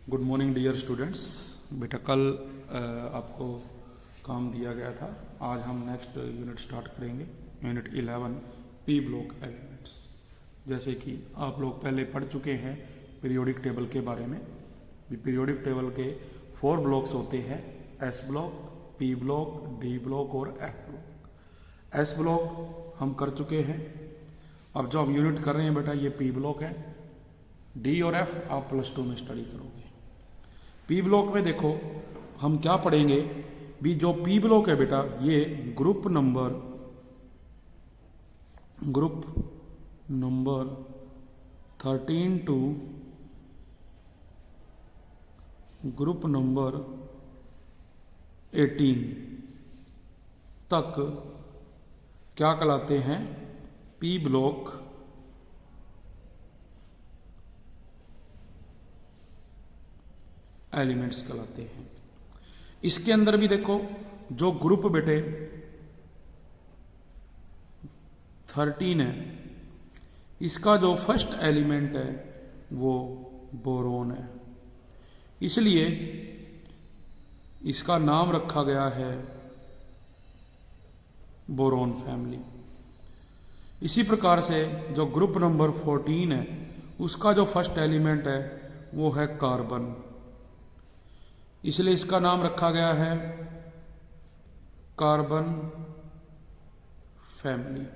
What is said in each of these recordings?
Good morning dear students. बेटा कल आपको काम दिया गया था। आज हम नेक्स्ट यूनिट स्टार्ट करेंगे, यूनिट 11 पी ब्लॉक एलिमेंट्स। जैसे कि आप लोग पहले पढ़ चुके हैं पीरियोडिक टेबल के बारे में। पीरियोडिक टेबल के 4 ब्लॉक्स होते हैं, S block, P block, D block और एफ ब्लॉक। एस ब्लॉक हम कर चुके हैं। अब जो हम यूनिट कर रहे हैं बेटा ये पी ब्लॉक है। डी और एफ आप +2 में स्टडी करोगे। पी ब्लॉक में देखो हम क्या पढ़ेंगे भी। जो पी ब्लॉक है बेटा ये group number 13 to group number 18 तक क्या कहलाते हैं, पी ब्लॉक एलिमेंट्स कहलाते हैं। इसके अंदर भी देखो जो ग्रुप बेटे 13 है, इसका जो फर्स्ट एलिमेंट है वो बोरोन है, इसलिए इसका नाम रखा गया है बोरोन फैमिली। इसी प्रकार से जो ग्रुप नंबर 14 है उसका जो फर्स्ट एलिमेंट है वो है कार्बन, इसलिए इसका नाम रखा गया है कार्बन फैमिली।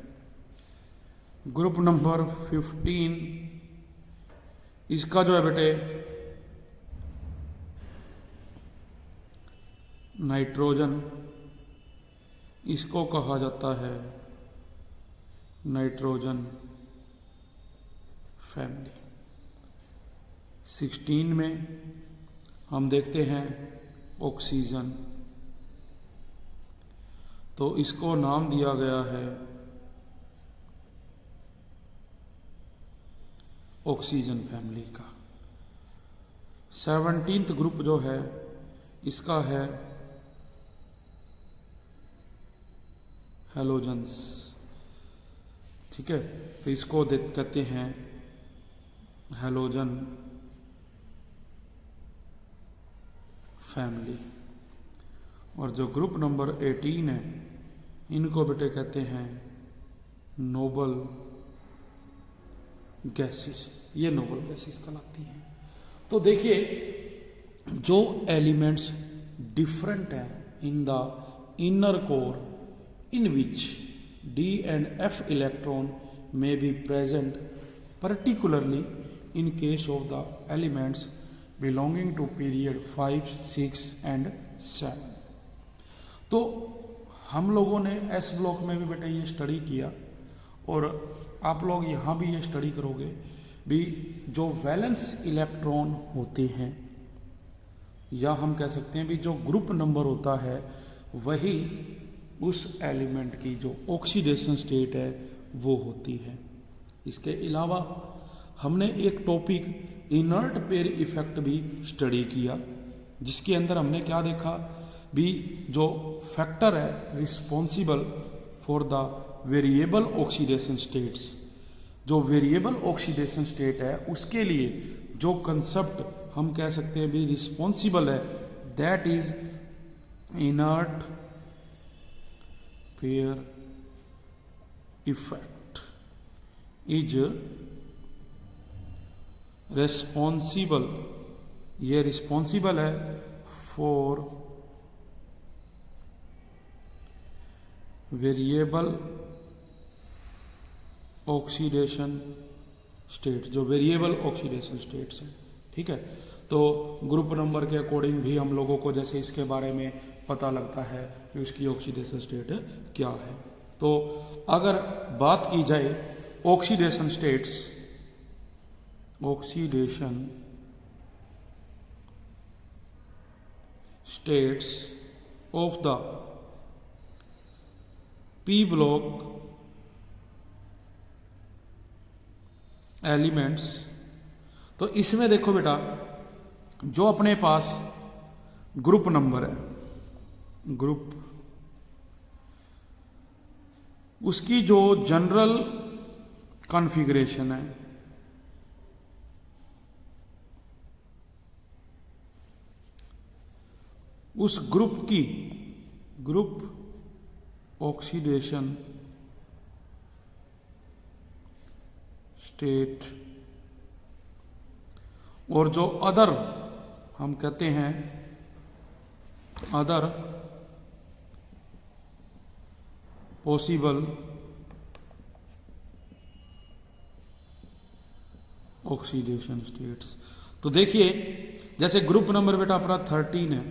ग्रुप नंबर 15 इसका जो है बेटे नाइट्रोजन, इसको कहा जाता है नाइट्रोजन फैमिली। 16 में हम देखते हैं ऑक्सीजन, तो इसको नाम दिया गया है ऑक्सीजन फैमिली का। 17th ग्रुप जो है इसका है हैलोजन्स, ठीक है, तो इसको कहते हैं हैलोजन फैमिली। और जो ग्रुप नंबर 18 है इनको बेटे कहते हैं नोबल गैसेस, ये नोबल गैसेस कहलाती हैं। तो देखिए जो एलिमेंट्स डिफरेंट है in the inner core in which D and F electron may be present, particularly in case of the elements belonging to period 5, 6 and 7। तो हम लोगों ने एस ब्लॉक में भी बेटा ये स्टडी किया और आप लोग यहाँ भी ये स्टडी करोगे भी। जो वैलेंस इलेक्ट्रॉन होते हैं या हम कह सकते हैं भी जो ग्रुप नंबर होता है वही उस एलिमेंट की जो ऑक्सीडेशन स्टेट है वो होती है। इसके अलावा हमने एक टॉपिक इनर्ट पेयर इफेक्ट भी स्टडी किया, जिसके अंदर हमने क्या देखा भी। जो फैक्टर है responsible for the variable oxidation states, जो वेरिएबल ऑक्सीडेशन स्टेट है उसके लिए जो कंसेप्ट हम कह सकते हैं भी रिस्पॉन्सिबल है, that is inert pair effect is responsible, ये रिस्पॉन्सिबल है फॉर वेरिएबल ऑक्सीडेशन स्टेट, जो वेरिएबल ऑक्सीडेशन स्टेट्स हैं, ठीक है। तो ग्रुप नंबर के अकॉर्डिंग भी हम लोगों को जैसे इसके बारे में पता लगता है कि उसकी ऑक्सीडेशन स्टेट क्या है। तो अगर बात की जाए oxidation states, oxidation states of the P block elements, तो इसमें देखो बेटा जो अपने पास ग्रुप नंबर है, ग्रुप उसकी जो जनरल कॉन्फ़िगरेशन है उस ग्रुप की ग्रुप ऑक्सीडेशन स्टेट और जो अदर हम कहते हैं अदर पॉसिबल ऑक्सीडेशन स्टेट्स। तो देखिए जैसे ग्रुप नंबर बेटा अपना 13 है,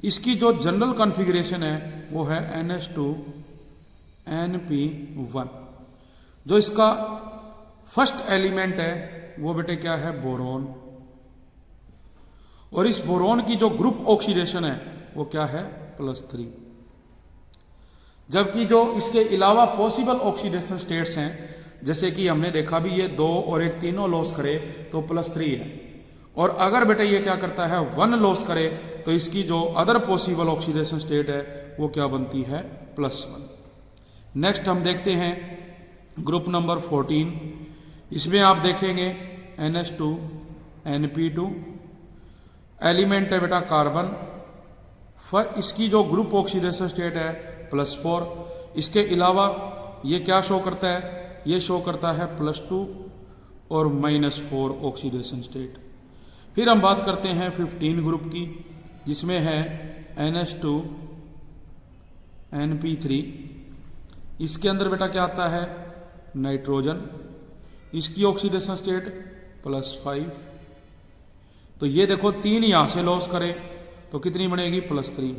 इसकी जो जनरल कॉन्फ़िगरेशन है वो है NH2NP1। जो इसका फर्स्ट एलिमेंट है वो बेटे क्या है, बोरोन। और इस बोरोन की जो ग्रुप ऑक्सीडेशन है वो क्या है, +3। जबकि जो इसके अलावा पॉसिबल ऑक्सीडेशन स्टेट्स हैं, जैसे कि हमने देखा भी ये 2 और 1 तीनों लॉस करे तो +3 है। और अगर बेटा ये क्या करता है, 1 लॉस करे तो इसकी जो अदर पॉसिबल ऑक्सीडेशन स्टेट है वो क्या बनती है, +1। नेक्स्ट हम देखते हैं ग्रुप नंबर 14। इसमें आप देखेंगे NH2NP2 एलिमेंट है बेटा कार्बन। इसकी जो ग्रुप ऑक्सीडेशन स्टेट है +4। इसके अलावा ये क्या शो करता है, ये शो करता है +2 और -4 ऑक्सीडेशन स्टेट। फिर हम बात करते हैं 15 ग्रुप की, जिसमें है NH2NP3। इसके अंदर बेटा क्या आता है, नाइट्रोजन। इसकी ऑक्सीडेशन स्टेट +5। तो ये देखो 3 यहां से लॉस करे तो कितनी बनेगी, +3।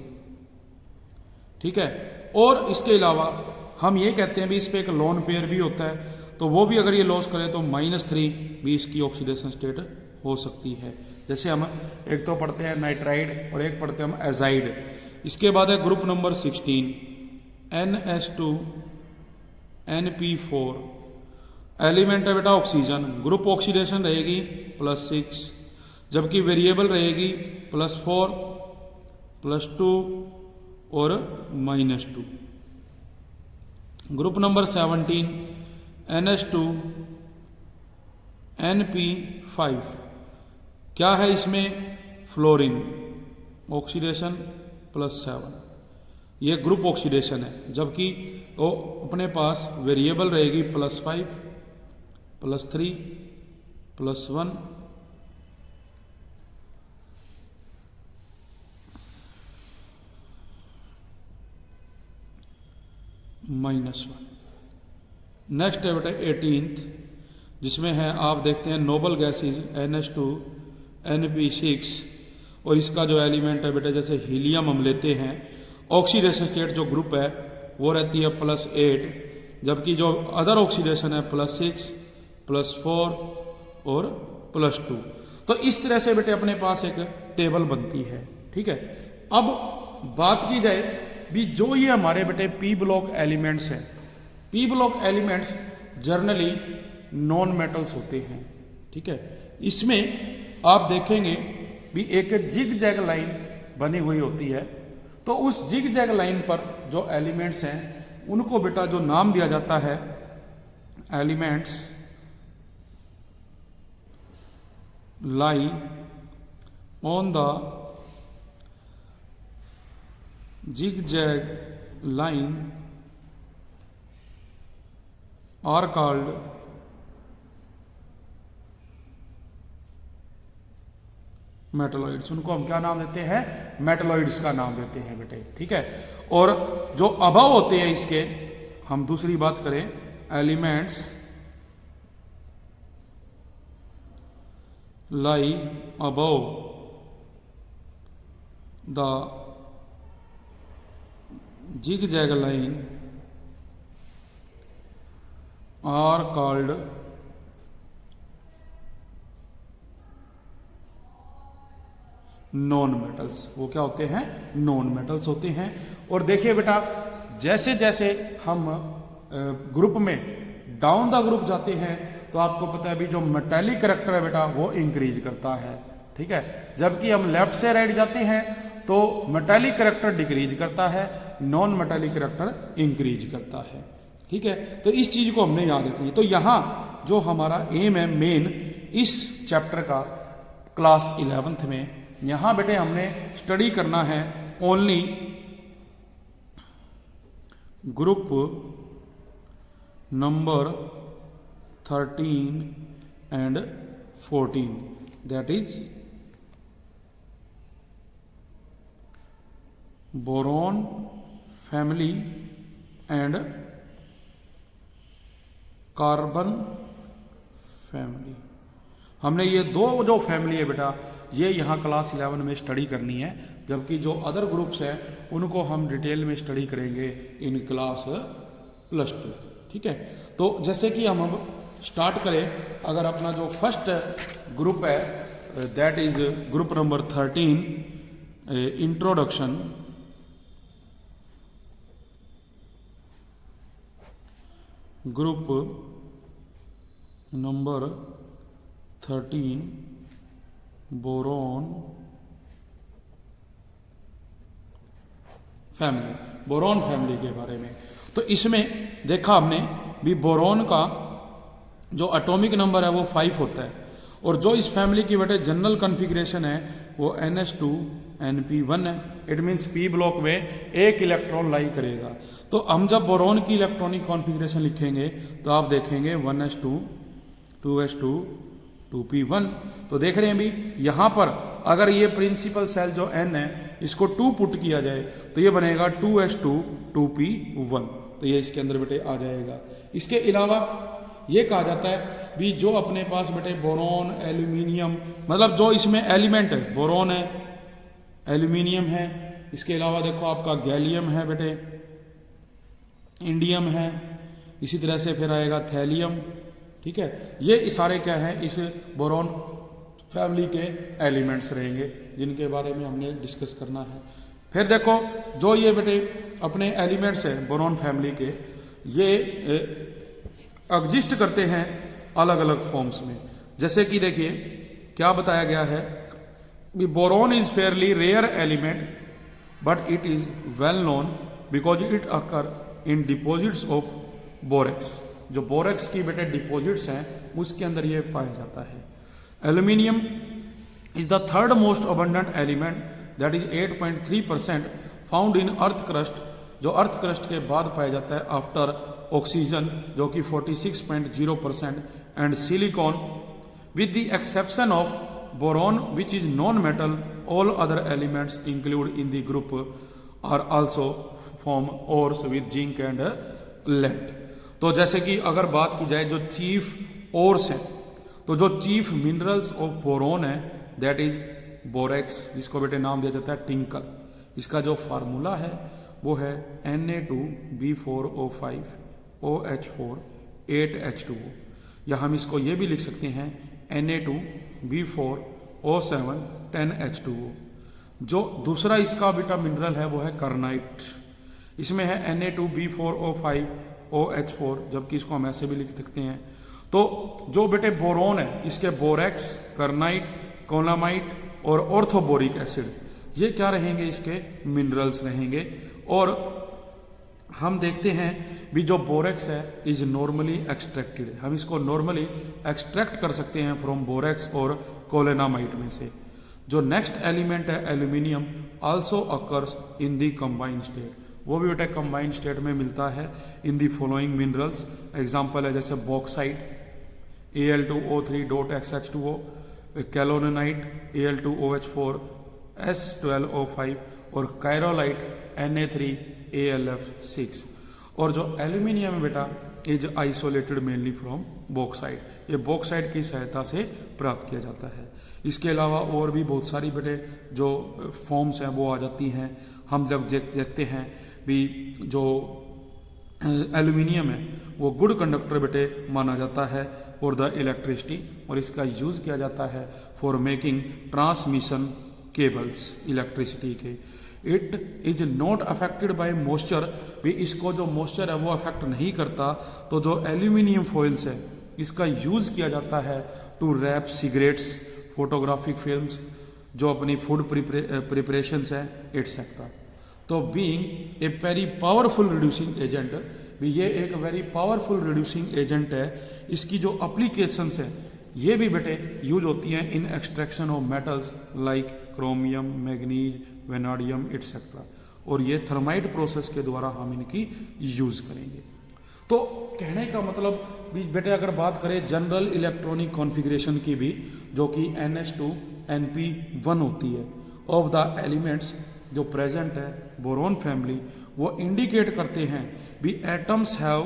ठीक है। और इसके अलावा हम ये कहते हैं भी इस पे एक लोन पेयर भी होता है, तो वो भी अगर ये लॉस करे तो -3 भी इसकी ऑक्सीडेशन स्टेट हो सकती है। जैसे हम एक तो पढ़ते हैं नाइट्राइड और एक पढ़ते हैं हम एजाइड। इसके बाद है ग्रुप नंबर 16 NH2NP4 एलिमेंट है बेटा ऑक्सीजन। ग्रुप ऑक्सीडेशन रहेगी +6, जबकि वेरिएबल रहेगी +4, +2 और -2। ग्रुप नंबर 17 NH2NP5 क्या है, इसमें फ्लोरीन ऑक्सीडेशन +7। ये ग्रुप ऑक्सीडेशन है, जबकि वो अपने पास वेरिएबल रहेगी +5, +3, +1 -1। नेक्स्ट है बेटा 18th, जिसमें है आप देखते हैं नोबल गैसेज NH2NP6। और इसका जो एलिमेंट है बेटा, जैसे हीलियम हम लेते हैं, ऑक्सीडेशन स्टेट जो ग्रुप है वो रहती है +8, जबकि जो अदर ऑक्सीडेशन है +6, +4 और +2। तो इस तरह से बेटे अपने पास एक टेबल बनती है। ठीक है। अब बात की जाए भी जो ये हमारे बेटे पी ब्लॉक एलिमेंट्स हैं, P block elements generally non metals होते हैं। ठीक है। इसमें आप देखेंगे भी एक जिग जैग लाइन बनी हुई होती है, तो उस जिग जैग लाइन पर जो एलिमेंट्स हैं उनको बेटा जो नाम दिया जाता है elements lie on the zigzag line are called metalloids. उनको हम क्या नाम देते हैं, मेटलॉइड्स का नाम देते हैं बेटे। ठीक है। और जो अबव होते हैं इसके, हम दूसरी बात करें elements lie above the zigzag line are called non metals. वो क्या होते हैं, नॉन मेटल्स होते हैं। और देखिए बेटा जैसे जैसे हम ग्रुप में डाउन द ग्रुप जाते हैं तो आपको पता है भी जो मेटालिक कैरेक्टर है बेटा वो इंक्रीज करता है। ठीक है। जबकि हम लेफ्ट से राइट जाते हैं तो मेटालिक कैरेक्टर डिक्रीज करता है, नॉन मेटालिक कैरेक्टर इंक्रीज करता है। ठीक है। तो इस चीज को हमने याद रखनी है। तो यहां जो हमारा एम है मेन इस चैप्टर का क्लास 11th में यहां बेटे हमने स्टडी करना है only group number 13 and 14, that is boron family and carbon family. हमने ये दो जो फैमिली है बेटा ये यहाँ क्लास 11 में स्टडी करनी है, जबकि जो अदर ग्रुप्स हैं उनको हम डिटेल में स्टडी करेंगे इन क्लास +2। ठीक है, तो जैसे कि हम अब स्टार्ट करें, अगर अपना जो फर्स्ट ग्रुप है that is group number 13 introduction group number 13 boron family, boron family के बारे में। तो इसमें देखा हमने भी बोरॉन का जो एटॉमिक नंबर है वो 5 होता है, और जो इस फैमिली की बेटे जनरल कॉन्फ़िगरेशन है वो NH2Np1 है। इट मीन्स पी ब्लॉक में एक इलेक्ट्रॉन लाई करेगा। तो हम जब बोरॉन की इलेक्ट्रॉनिक कॉन्फ़िगरेशन लिखेंगे तो आप देखेंगे 1s2 2s2 2p1। तो देख रहे हैं भी यहाँ पर अगर ये प्रिंसिपल सेल जो n है इसको 2 पुट किया जाए तो ये बनेगा 2s2 2p1। तो ये इसके अंदर बेटे आ जाएगा। इसके अलावा ये कहा जाता है भी जो अपने पास बेटे बोरॉन एल्यूमिनियम, मतलब जो इसमें एलिमेंट है, बोरॉन है, एल्यूमिनियम है, इसके अलावा देखो आपका गैलियम है बेटे, इंडियम है, इसी तरह से फिर आएगा थैलियम। ठीक है, ये सारे क्या है इस बोरॉन फैमिली के एलिमेंट्स रहेंगे जिनके बारे में हमने डिस्कस करना है। फिर देखो जो ये बेटे अपने एलिमेंट्स हैं बोरॉन फैमिली के, ये एग्जिस्ट करते हैं अलग अलग फॉर्म्स में। जैसे कि देखिए क्या बताया गया है, boron is fairly rare element but it is well known because it occur in deposits of borax. जो बोरेक्स की बेटे डिपॉजिट्स हैं उसके अंदर ये पाया जाता है। Aluminium is the third most abundant element that is 8.3% found in earth crust, जो अर्थ क्रस्ट के बाद पाया जाता है आफ्टर ऑक्सीजन जो कि 46.0% and silicon with the exception of boron which is non metal, all other elements include in the group are also form ores with zinc and lead. तो जैसे कि अगर बात की जाए जो चीफ ओर्स हैं, तो जो चीफ मिनरल्स ऑफ बोरॉन है दैट इज बोरेक्स, जिसको बेटे नाम दिया जाता है टिंकल। इसका जो फार्मूला है वो है Na2B4O5 OH4 8H2O, या हम इसको ये भी लिख सकते हैं Na2B4O7 10H2O। जो दूसरा इसका बेटा मिनरल है वो है कर्नाइट, इसमें है Na2B4O5 OH4, जबकि इसको हम ऐसे भी लिख सकते हैं। तो जो बेटे बोरॉन है इसके बोरेक्स, कर्नाइट, कोलामाइट और ऑर्थोबोरिक एसिड ये क्या रहेंगे, इसके मिनरल्स रहेंगे। और हम देखते हैं भी जो बोरेक्स है इज नॉर्मली एक्सट्रैक्टेड, हम इसको नॉर्मली एक्सट्रैक्ट कर सकते हैं फ्रॉम बोरेक्स और कोलेनामाइट में से। जो नेक्स्ट एलिमेंट है aluminium also occurs in the combined state, वो भी बेटा कंबाइंड स्टेट में मिलता है in the following minerals. Example है जैसे बॉक्साइट Al2O3.XH2O, कैलोनाइट Al2OH4 S12O5 और कायरोलाइट Na3AlF6। और जो एल्यूमिनियम है बेटा is isolated mainly from bauxite, ये बॉक्साइट की सहायता से प्राप्त किया जाता है। इसके अलावा और भी बहुत सारी बेटे जो फॉर्म्स हैं वो आ जाती हैं। हम जब देखते हैं भी जो एल्यूमिनियम है वो गुड कंडक्टर बेटे माना जाता है फॉर द इलेक्ट्रिसिटी, और इसका यूज़ किया जाता है for making transmission cables electricity के। It is not affected by moisture, भी इसको जो मॉइस्चर है वो अफेक्ट नहीं करता। तो जो एल्यूमिनियम फॉइल्स है इसका यूज़ किया जाता है to wrap cigarettes, photographic films, जो अपनी फूड प्रिपरेशंस है एटसेट्रा। तो being a very powerful reducing agent, भी ये एक वेरी पावरफुल रिड्यूसिंग एजेंट है। इसकी जो अप्लीकेशंस है ये भी बेटे यूज होती हैं in extraction of metals like chromium, manganese, vanadium etcetera, और ये थर्माइट प्रोसेस के द्वारा हम इनकी यूज करेंगे। तो कहने का मतलब भी बेटे अगर बात करें जनरल इलेक्ट्रॉनिक कॉन्फ़िगरेशन की भी, जो कि NH2Np1 होती है, ऑफ द एलिमेंट्स जो प्रेजेंट है बोरॉन फैमिली, वो इंडिकेट करते हैं भी atoms have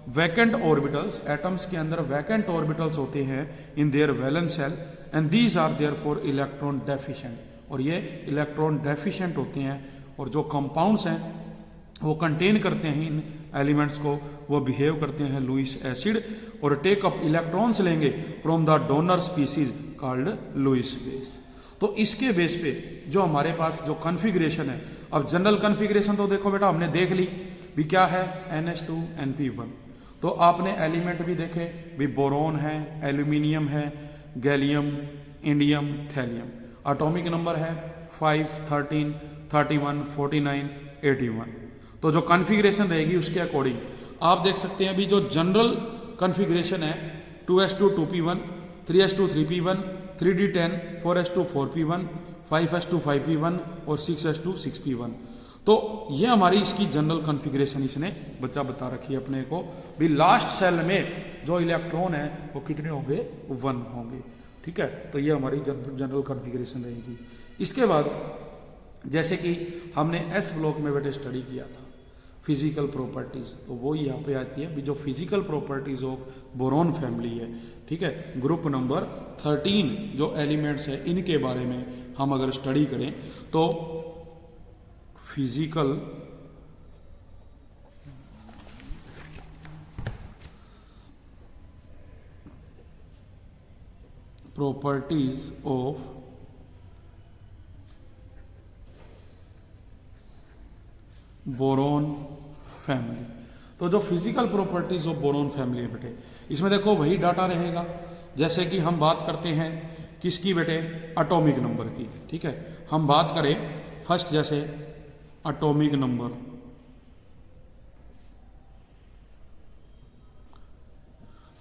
vacant orbitals, atoms के अंदर वैकेंट ऑर्बिटल्स होते हैं in their valence shell and these are therefore electron deficient, और ये इलेक्ट्रॉन डेफिशिएंट होते हैं, और जो कंपाउंड्स हैं वो कंटेन करते हैं इन एलिमेंट्स को, वो बिहेव करते हैं लुईस एसिड और टेक अप इलेक्ट्रॉन्स लेंगे from the donor species called Lewis base. तो इसके बेस पे जो हमारे पास जो कॉन्फ़िगरेशन है, अब जनरल कॉन्फ़िगरेशन तो देखो बेटा हमने देख ली भी क्या है NH2Np1, तो आपने एलिमेंट भी देखे भी बोरॉन है, एल्यूमिनियम है, gallium, indium, thallium, atomic number है 5, 13, 31, 49, 81। तो जो कॉन्फ़िगरेशन रहेगी उसके अकॉर्डिंग आप देख सकते हैं भी जो जनरल कॉन्फ़िगरेशन है 2s2 2p1, 3s2 3p1, 3d10, 4s2 4p1, 5s2 5p1 और 6s2 6p1। तो ये हमारी इसकी जनरल कॉन्फ़िगरेशन इसने बता रखी है अपने को भी। लास्ट सेल में जो इलेक्ट्रॉन है वो कितने होंगे, 1 होंगे, ठीक है। तो ये हमारी जनरल कॉन्फ़िगरेशन रहेगी। इसके बाद जैसे कि हमने एस ब्लॉक में बेटे स्टडी किया था फिजिकल प्रॉपर्टीज, तो वो यहाँ पे आती है भी जो physical properties of boron family है, ठीक है। ग्रुप नंबर 13 जो एलिमेंट्स है इनके बारे में हम अगर स्टडी करें तो physical properties of boron family, तो जो physical properties of boron family है बेटे, इसमें देखो वही डाटा रहेगा जैसे कि हम बात करते हैं किसकी बेटे, एटॉमिक नंबर की, ठीक है। हम बात करें फर्स्ट जैसे एटॉमिक नंबर,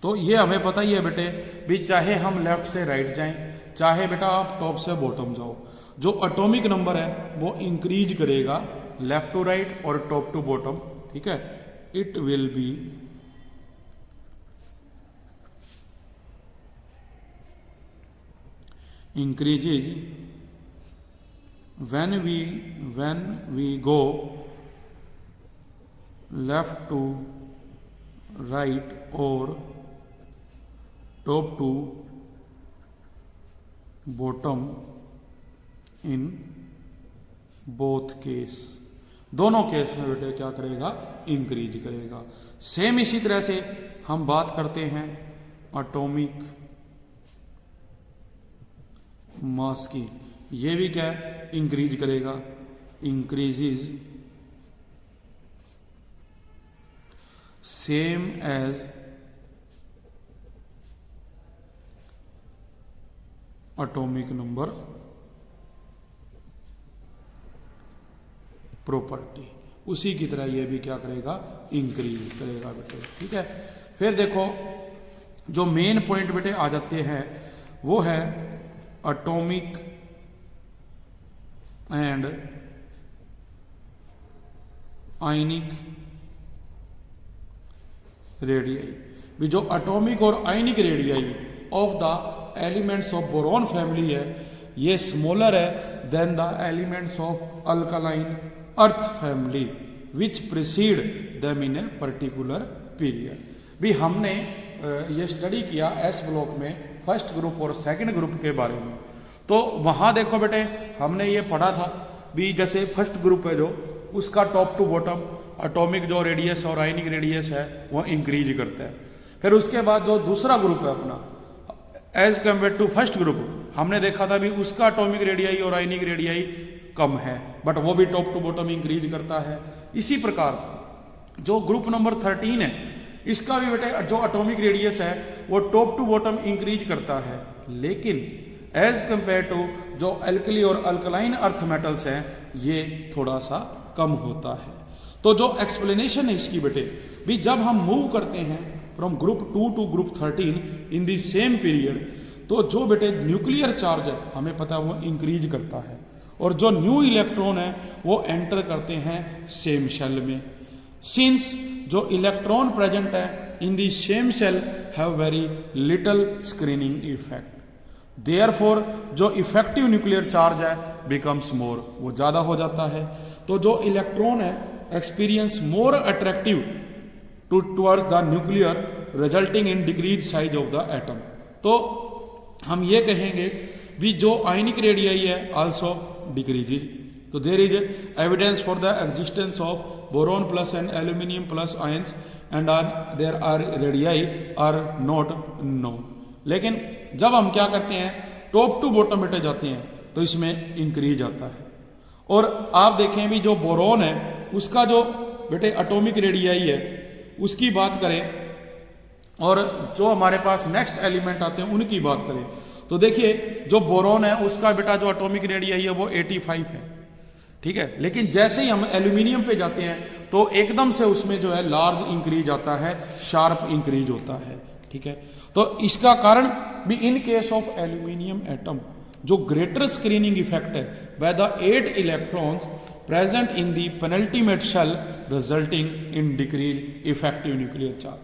तो ये हमें पता ही है बेटे भी, चाहे हम लेफ्ट से राइट जाएं, चाहे बेटा आप टॉप से बॉटम जाओ, जो एटॉमिक नंबर है वो इंक्रीज करेगा लेफ्ट टू राइट और टॉप टू बॉटम, ठीक है। It will be increases when we go left to right or top to bottom in both case, दोनों केस में बेटे क्या करेगा, इंक्रीज करेगा। सेम इसी तरह से हम बात करते हैं एटॉमिक मास की, ये भी क्या है, इंक्रीज करेगा, increases same as atomic number property, उसी की तरह ये भी क्या करेगा, इंक्रीज करेगा बेटे, ठीक है। फिर देखो जो मेन पॉइंट बेटे आ जाते हैं वो है एटॉमिक एंड आयनिक रेडियाई, भी जो एटॉमिक और ionic radii of the elements of boron family है ये स्मॉलर है than the elements of alkaline earth family which precede them in a particular period. भी हमने ये स्टडी किया एस ब्लॉक में फर्स्ट ग्रुप और सेकंड ग्रुप के बारे में, तो वहां देखो बेटे हमने ये पढ़ा था भी जैसे फर्स्ट ग्रुप है जो उसका टॉप टू बॉटम एटॉमिक जो रेडियस और आयनिक रेडियस है वो इंक्रीज करता है। फिर उसके बाद जो दूसरा ग्रुप है अपना as compare to first group, हमने देखा था भी उसका एटॉमिक रेडियाई और आयनिक रेडियाई कम है, बट वो भी टॉप टू बॉटम इंक्रीज करता है। इसी प्रकार जो ग्रुप नंबर 13 है इसका भी बेटे जो एटॉमिक रेडियस है वो टॉप टू बॉटम इंक्रीज करता है, लेकिन एज कंपेयर टू जो एल्कली और अल्कलाइन अर्थ मेटल्स हैं ये थोड़ा सा कम होता है। तो जो एक्सप्लेनेशन है इसकी बेटे भी, जब हम मूव करते हैं from group 2 to group 13 in the same period, तो जो बेटे न्यूक्लियर चार्ज है हमें पता है वो इंक्रीज करता है, और जो न्यू इलेक्ट्रॉन है वो एंटर करते हैं सेम शेल में। सिंस जो इलेक्ट्रॉन प्रेजेंट है in the same shell have very little screening effect, therefore जो इफेक्टिव न्यूक्लियर चार्ज है बिकम्स मोर, वो ज्यादा हो जाता है। तो जो इलेक्ट्रॉन है experience more attractive towards the nuclear resulting in decrease size of the atom. तो हम ये कहेंगे भी जो आयनिक रेडियाई है आल्सो डिक्रीजेज। तो there is evidence for the existence of boron plus and aluminium plus ions and there are radii are not known. लेकिन जब हम क्या करते हैं टॉप टू बॉटम बेटे जाते हैं तो इसमें इंक्रीज आता है। और आप देखें भी जो बोरॉन है उसका जो बेटे एटॉमिक रेडियाई है उसकी बात करें, और जो हमारे पास नेक्स्ट एलिमेंट आते हैं उनकी बात करें, तो देखिए जो बोरॉन है उसका बेटा जो एटॉमिक रेडियाई है वो 85 है, ठीक है। लेकिन जैसे ही हम एल्यूमिनियम पे जाते हैं तो एकदम से उसमें जो है लार्ज इंक्रीज आता है, शार्प इंक्रीज होता है, ठीक है। तो इसका कारण भी in case of aluminium atom जो ग्रेटर स्क्रीनिंग इफेक्ट है by the 8 electrons present in the penultimate shell resulting in decrease effective nuclear charge.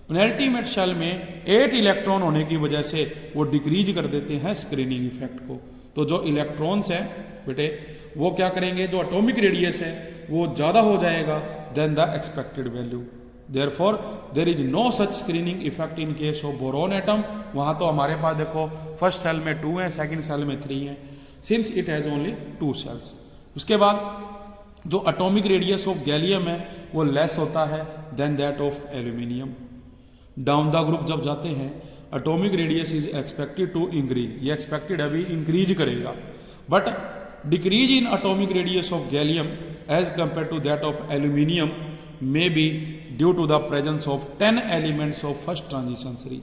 Penultimate shell में 8 इलेक्ट्रॉन होने की वजह से वो डिक्रीज कर देते हैं स्क्रीनिंग इफेक्ट को। तो जो इलेक्ट्रॉन्स हैं बेटे वो क्या करेंगे, जो एटॉमिक रेडियस है वो ज्यादा हो जाएगा than the expected value, therefore there is no such screening effect in case of boron atom. वहां तो हमारे पास देखो फर्स्ट सेल में 2 है, सेकंड सेल में 3 है, since it has only 2 shells. उसके बाद जो एटॉमिक रेडियस ऑफ गैलियम है वो लेस होता है than that of aluminium. Down the group जब जाते हैं atomic radius is expected to increase, ये एक्सपेक्टेड अभी इंक्रीज करेगा, but decrease in atomic radius of gallium as compare to that of aluminium may be due to the presence of 10 elements of first transition series.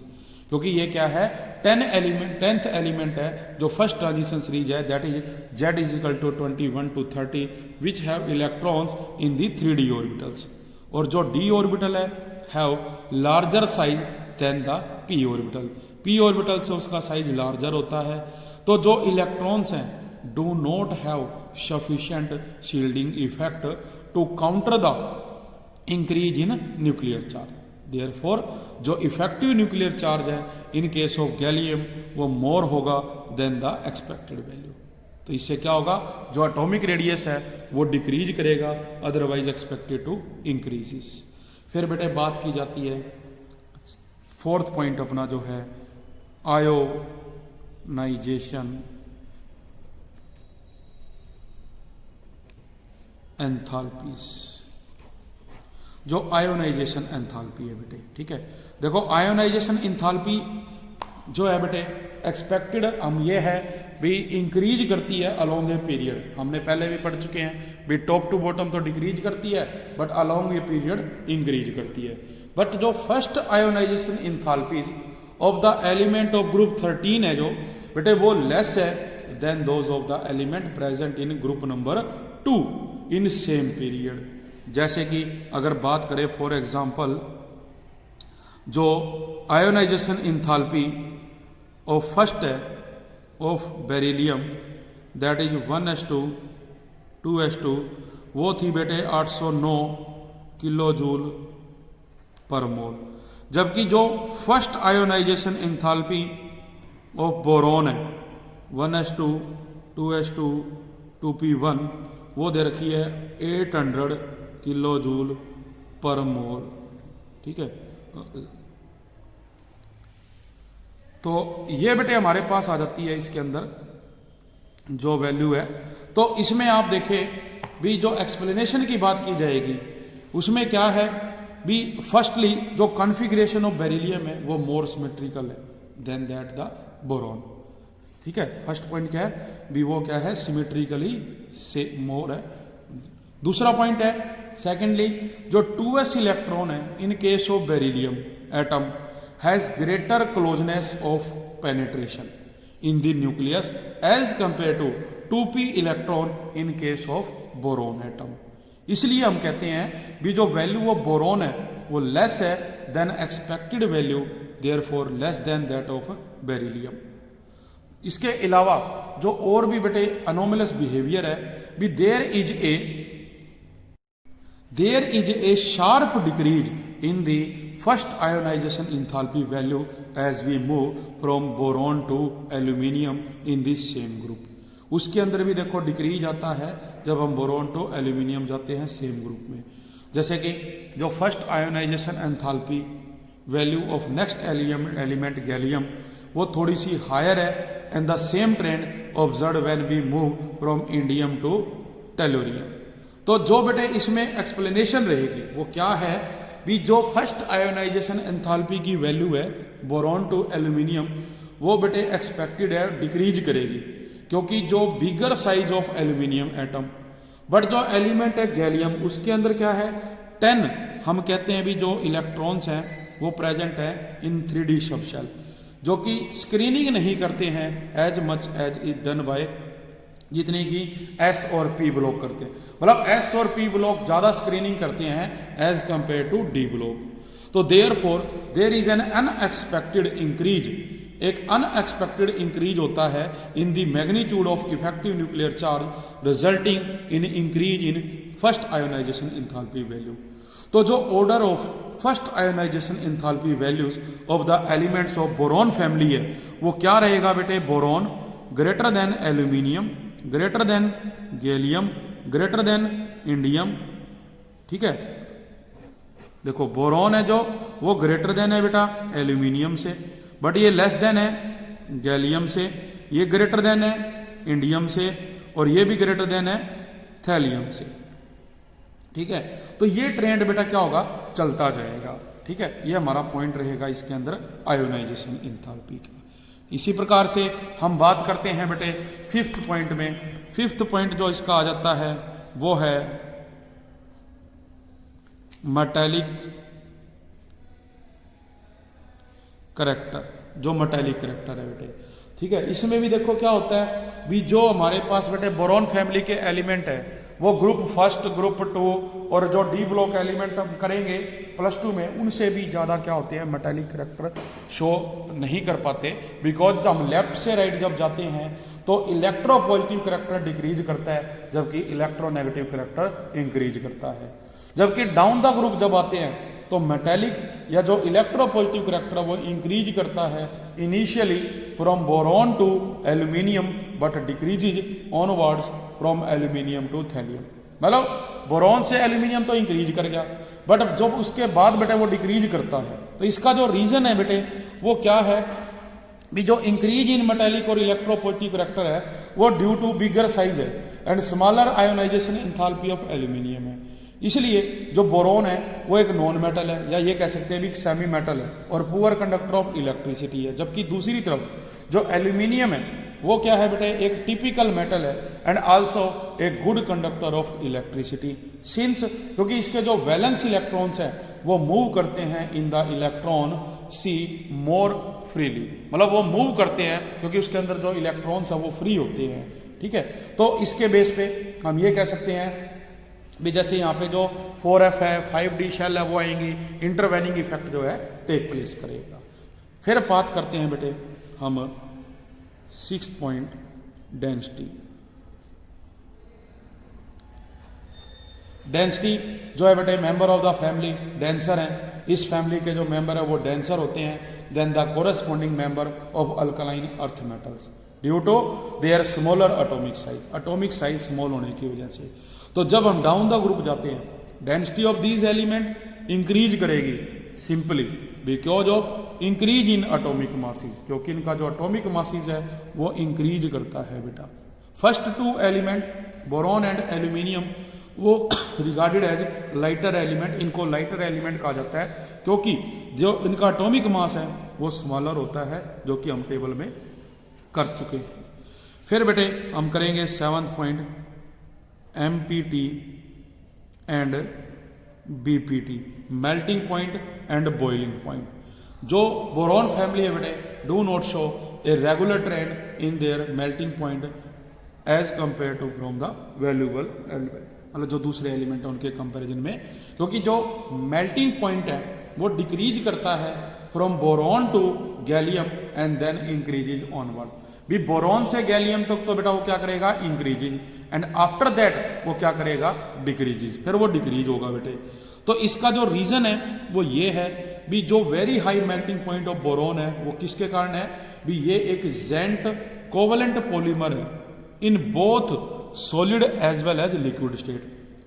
क्योंकि ये क्या है 10th element है जो first transition series है, that is Z is equal to 21 to 30 which have electrons in the 3d orbitals, और जो d orbital है have larger size than the p orbital, p orbital से उसका साइज लार्जर होता है। तो जो इलेक्ट्रॉन्स हैं do not have sufficient shielding effect to counter the increase in nuclear charge, therefore जो इफेक्टिव न्यूक्लियर चार्ज है इन केस ऑफ गैलियम वो मोर होगा देन द एक्सपेक्टेड वैल्यू। तो इससे क्या होगा, जो एटॉमिक रेडियस है वो डिक्रीज करेगा, अदरवाइज एक्सपेक्टेड टू इंक्रीजेस। फिर बेटे बात की जाती है 4th पॉइंट अपना जो है आयोनाइजेशन एंथैल्पीज। जो आयोनाइजेशन एंथैल्पी है बेटे, ठीक है, देखो आयोनाइजेशन एंथैल्पी जो है बेटे एक्सपेक्टेड हम ये है भी इंक्रीज करती है अलोंग ए पीरियड। हमने पहले भी पढ़ चुके हैं भी टॉप टू बॉटम तो डिक्रीज करती है but along a period increase करती है। बट जो first ionization enthalpies of the element of group 13 है जो बेटे वो लेस है than those of the element present in group number 2 in same period. जैसे कि अगर बात करें फॉर एग्जांपल जो आयोनाइजेशन एंथैल्पी ऑफ फर्स्ट है of beryllium that is 1s2 2s2 वो थी बेटे 809 किलो जूल पर मोल, जबकि जो first ionization enthalpy of boron है 1s2 2s2 2p1 वो दे रखी है 800 किलो जूल पर मोल, ठीक है। तो ये बेटे हमारे पास आ जाती है इसके अंदर जो वैल्यू है। तो इसमें आप देखें भी जो एक्सप्लेनेशन की बात की जाएगी उसमें क्या है भी फर्स्टली जो कॉन्फ़िगरेशन ऑफ बेरिलियम है वो मोर सिमेट्रिकल है देन दैट द बोरॉन, ठीक है। फर्स्ट पॉइंट क्या है भी वो क्या है सिमेट्रिकली से मोर है। दूसरा पॉइंट है सेकेंडली जो 2s इलेक्ट्रॉन है in case of beryllium atom has greater closeness of penetration in the nucleus as compare to 2p electron in case of boron atom. इसलिए हम कहते हैं भी जो वैल्यू ऑफ बोरॉन है वो लेस है then expected value, therefore less than that of beryllium. इसके अलावा जो और भी बेटे अनोमलस बिहेवियर है, भी there is a sharp decrease in the first ionization enthalpy value as we move from boron to aluminium in this same group. उसके अंदर भी देखो डिक्रीज आता है जब हम बोरॉन टू एल्यूमिनियम जाते हैं सेम ग्रुप में। जैसे कि जो first ionization enthalpy value of next element gallium वो थोड़ी सी हायर है, and the same trend observe when we move from indium to tellurium. तो जो बेटे इसमें एक्सप्लेनेशन रहेगी वो क्या है, भी जो फर्स्ट आयोनाइजेशन एंथैल्पी की वैल्यू है बोरॉन टू एल्यूमिनियम वो बेटे एक्सपेक्टेड है डिक्रीज करेगी, क्योंकि जो bigger size of aluminium atom, but जो एलिमेंट है गैलियम उसके अंदर क्या है 10 हम कहते हैं भी जो इलेक्ट्रॉन्स हैं वो प्रेजेंट है इन 3D सबशेल, जो कि स्क्रीनिंग नहीं करते हैं as much as is done by जितनी की एस और पी ब्लॉक करते हैं। मतलब एस और पी ब्लॉक ज्यादा स्क्रीनिंग करते हैं as compare to D block. तो therefore there is an unexpected increase, एक अनएक्सपेक्टेड इंक्रीज होता है in the magnitude of effective nuclear charge resulting in increase in first ionization enthalpy value. तो जो order of first ionization enthalpy values of the elements of boron family है वो क्या रहेगा बेटे, boron greater than aluminium, greater than gallium, greater than indium. ठीक है, देखो बोरॉन है जो वो ग्रेटर देन है बेटा एल्यूमिनियम से, बट ये लेस देन है गैलियम से, ये ग्रेटर देन है इंडियम से, और ये भी ग्रेटर देन है थैलियम से। ठीक है, तो ये ट्रेंड बेटा क्या होगा, चलता जाएगा। ठीक है, ये हमारा पॉइंट रहेगा इसके अंदर आयोनाइजेशन इंथैल्पी का। इसी प्रकार से हम बात करते हैं बेटे फिफ्थ पॉइंट में। फिफ्थ पॉइंट जो इसका आ जाता है वो है मेटालिक करैक्टर, जो मेटालिक करैक्टर है बेटे। ठीक है, इसमें भी देखो क्या होता है भी जो हमारे पास बेटे बोरॉन फैमिली के एलिमेंट है वो ग्रुप फर्स्ट, ग्रुप 2 और जो डी ब्लॉक एलिमेंट हम करेंगे +2 में उनसे भी ज़्यादा क्या होते हैं मेटालिक करैक्टर शो नहीं कर पाते, बिकॉज जब हम लेफ्ट से राइट जब जाते हैं तो इलेक्ट्रो पॉजिटिव करैक्टर डिक्रीज करता है जबकि इलेक्ट्रोनेगेटिव करैक्टर इंक्रीज करता है। जबकि डाउन द ग्रुप जब आते हैं तो मेटालिक या जो इलेक्ट्रो पॉजिटिव करैक्टर वो इंक्रीज करता है initially from boron to aluminium but decreases onwards from aluminium to thallium. मतलब बोरॉन से एल्यूमिनियम तो इंक्रीज कर गया, बट जब उसके बाद बेटे वो डिक्रीज करता है। तो इसका जो रीजन है बेटे वो क्या है, भी जो इंक्रीज इन मेटालिक और इलेक्ट्रोपॉजिटिव करैक्टर है वो ड्यू टू बिगर साइज है and smaller ionisation enthalpy of aluminium है। इसलिए जो बोरॉन है वो एक नॉन मेटल है, या ये कह सकते हैं भी सेमी मेटल है और पुअर कंडक्टर ऑफ इलेक्ट्रिसिटी है। जबकि दूसरी तरफ जो एल्यूमिनियम है वो क्या है बेटे, एक टिपिकल मेटल है एंड आल्सो एक good conductor of electricity since, क्योंकि इसके जो वैलेंस इलेक्ट्रॉन्स हैं वो मूव करते हैं in the electron sea more freely. मतलब वो मूव करते हैं क्योंकि उसके अंदर जो इलेक्ट्रॉन्स हैं वो फ्री होते हैं। ठीक है, तो इसके बेस पे हम ये कह सकते हैं भी जैसे यहाँ पे जो 4F है 5D शेल है वो आएंगी, इंटरवेनिंग इफेक्ट जो है टेक प्लेस करेगा। फिर बात करते हैं बेटे हम 6th पॉइंट डेंसिटी। डेंसिटी जो है बेटे member of the family denser है, इस फैमिली के जो मेंबर है वो डेंसर होते हैं than the corresponding member of alkaline earth metals due to their smaller atomic size, atomic size small होने की वजह से। तो जब हम डाउन द ग्रुप जाते हैं density of these element increase करेगी simply because of increase in atomic masses, क्योंकि इनका जो एटॉमिक मासेस है वो इंक्रीज करता है बेटा। First 2 element boron and aluminium वो रिगार्डेड एज लाइटर एलिमेंट, इनको लाइटर एलिमेंट कहा जाता है क्योंकि जो इनका एटॉमिक मास है वो स्मॉलर होता है, जो कि हम टेबल में कर चुके हैं। फिर बेटे हम करेंगे 7th point MPT and BPT, melting point and boiling point. जो बोरॉन फैमिली है बेटे do not show a regular trend in their melting point as compare to from the valuable element. मतलब जो दूसरे एलिमेंट है उनके कंपैरिजन में, क्योंकि जो मेल्टिंग पॉइंट है वो डिक्रीज करता है from boron to gallium and then increases onward. भी बोरॉन से गैलियम तक तो बेटा वो क्या करेगा, इंक्रीजेज, एंड आफ्टर दैट वो क्या करेगा, डिक्रीजेज, फिर वो डिक्रीज होगा बेटे। तो इसका जो रीजन है वो ये है भी जो very high melting point of boron है वो किसके कारण है भी, ये एक जेंट कोवलेंट पॉलीमर है in both solid as well as liquid state,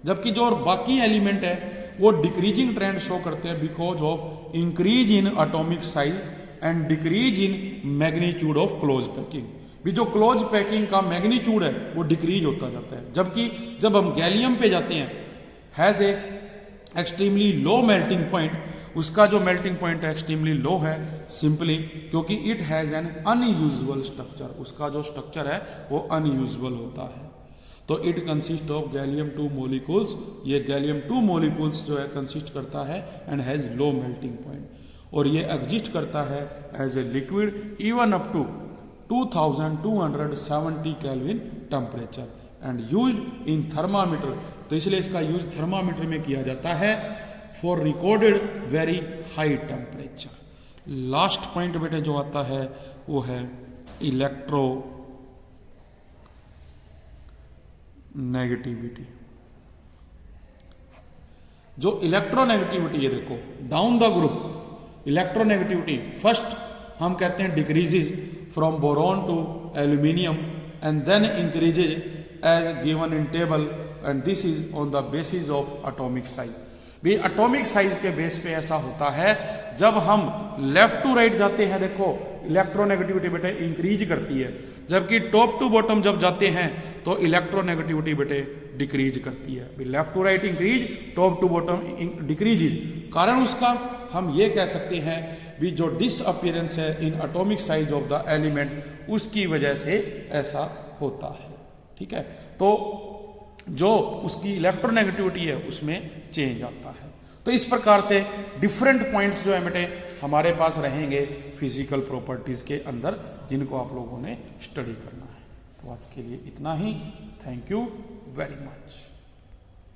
जबकि जो और बाकी एलिमेंट है वो डिक्रीजिंग ट्रेंड शो करते हैं because of increase in atomic size and decrease in magnitude of close packing. भी जो क्लोज पैकिंग का मैग्नीट्यूड है वो डिक्रीज होता जाता है, जबकि जब हम गैलियम पे जाते हैं has a extremely low melting point, उसका जो मेल्टिंग पॉइंट है एक्सट्रीमली लो है सिंपली क्योंकि it has an unusual structure, उसका जो स्ट्रक्चर है वो अनयूजुअल होता है। तो it consist of gallium 2 molecules, ये गैलियम 2 मोलिक्यूल्स जो है कंसिस्ट करता है and has low melting point, और ये एग्जिस्ट करता है as a liquid even up to 2270 kelvin temperature and used in thermometer. तो इसलिए इसका यूज थर्मामीटर में किया जाता है for recorded very high temperature. Last point बेटे जो आता है वो है इलेक्ट्रो नेगेटिविटी। जो इलेक्ट्रोनेगेटिविटी है देखो down the group electronegativity first हम कहते हैं decreases from boron to aluminium and then increases as given in table and this is on the basis of atomic size. भी एटॉमिक साइज के base पे ऐसा होता है जब हम लेफ्ट टू राइट जाते हैं देखो इलेक्ट्रोनेगेटिविटी बेटे इंक्रीज करती है, जबकि टॉप टू बॉटम जब जाते हैं तो इलेक्ट्रोनेगेटिविटी बेटे डिक्रीज करती है। Left to right increase, top to bottom decrease. कारण उसका हम ये कह सकते हैं भी जो डिसअपीयरेंस है in atomic size of the element उसकी वजह से ऐसा होता है। ठीक है, तो जो उसकी इलेक्ट्रोनेगेटिविटी है उसमें चेंज आता है। तो इस प्रकार से डिफरेंट पॉइंट्स जो है बेटे हमारे पास रहेंगे फिजिकल प्रॉपर्टीज के अंदर, जिनको आप लोगों ने स्टडी करना है। तो आज के लिए इतना ही। Thank you very much.